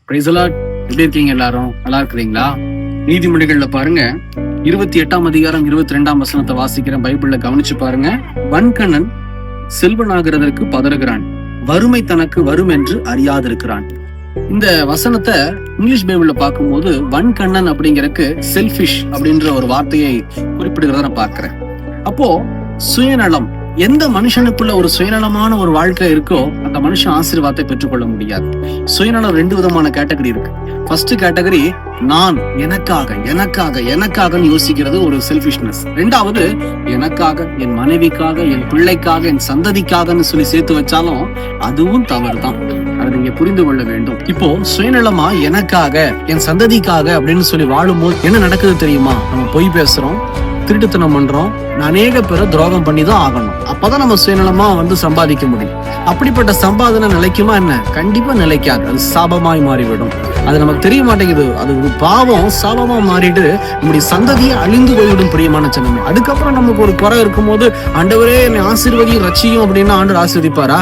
Praise the Lord. எப்படி இருக்கீங்க? எல்லாரும் நல்லா இருக்கிறீங்களா? நீதிமொழிகள்ல பாருங்க 28ஆம் அதிகாரம் 22ஆம் வசனத்தை வாசிக்கிறேன். பைபிள்ல கவனிச்சு பாருங்க. வன்கண்ணன் செல்வனாகிறதற்கு பதறுகிறான், வறுமை தனக்கு வரும் என்று அறியாதிருக்கிறான். இந்த வசனத்தை இங்கிலீஷ் பைபிள்ல பார்க்கும்போது வன்கண்ணன் அப்படிங்கறதுக்கு செல்ஃபிஷ் அப்படின்ற ஒரு வார்த்தையை குறிப்பிடுகிறத நான் பார்க்கிறேன். அப்போ சுயநலம், எந்த மனுஷனுக்குள்ள ஒரு சுயநலமான ஒரு வாழ்க்கை இருக்கோ அந்த மனுஷன் ஆசீர்வாதத்தை பெற்றுக்கொள்ள முடியாது. சுயநலம் 2 விதமான கேட்டகரி இருக்கு. ஃபர்ஸ்ட் கேட்டகரி நான், எனக்காக எனக்காக எனக்காக யோசிக்கிறது ஒரு செல்ஃபிஷ்னஸ். 2வது எனக்காக, என் மனைவிக்காக, என் பிள்ளைக்காக, என் சந்ததிக்காகன்னு சொல்லி சேர்த்து வச்சாலும் அதுவும் தவறு தான். அதை நீங்க புரிந்து கொள்ள வேண்டும். இப்போ சுயநலமா எனக்காக, என் சந்ததிக்காக அப்படின்னு சொல்லி வாழும்போது என்ன நடக்குது தெரியுமா? நம்ம பொய் பேசுறோம், திருட்டுத்தனம் பண்றோம், அநேக பேரை துரோகம் பண்ணி தான் ஆகணும். அப்பதான் நம்ம சுயநலமா சம்பாதிக்க முடியும். அப்படிப்பட்ட சம்பாதனை நிலைக்குமா? என்ன, கண்டிப்பா நிலைக்காது. அது சாபமாய் மாறிவிடும். அது நமக்கு தெரிய மாட்டேங்குது. அது ஒரு பாவம் சாபமா மாறிட்டு நம்முடைய சந்ததியை அழிந்து போய்விடும். பிரியமான ஜனமே, அதுக்கப்புறம் நமக்கு ஒரு குறை இருக்கும் போது ஆண்டவரே என்னை ஆசீர்வதியும் ரட்சியும் அப்படின்னா ஆண்டவர் ஆசீர்வதிப்பாரா?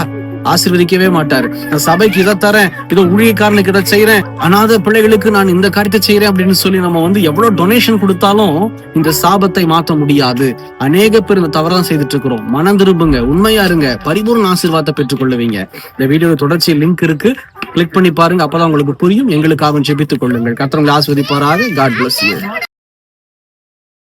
ஆசீர்வதிக்கவே மாட்டாரு. நான் சபைக்கு இதை தரேன், இதோ ஊழியக்காரனுக்கு இதை செய்யறேன், அநாத பிள்ளைகளுக்கு நான் இந்த காரியத்தை செய்யறேன் அப்படின்னு சொல்லி நம்ம எவ்வளவு டொனேஷன் கொடுத்தாலும் இந்த சாபத்தை மாற்ற முடியாது. அநேக பேர் இந்த தவறாதான் செய்துட்டு இருக்கிறோம். மனம் திரும்புங்க, உண்மையா இருங்க, பரிபூர்ண ஆசீர்வாதத்தை பெற்றுக் கொள்ளுவீங்க. இந்த வீடியோ தொடர்ச்சி லிங்க் இருக்கு, கிளிக் பண்ணி பாருங்க. அப்பதான் உங்களுக்கு புரியும். எங்களுக்காக ஜெபித்துக் கொள்ளுங்கள். கர்த்தர் உங்களை ஆசீர்வதிப்பாராக. God bless you.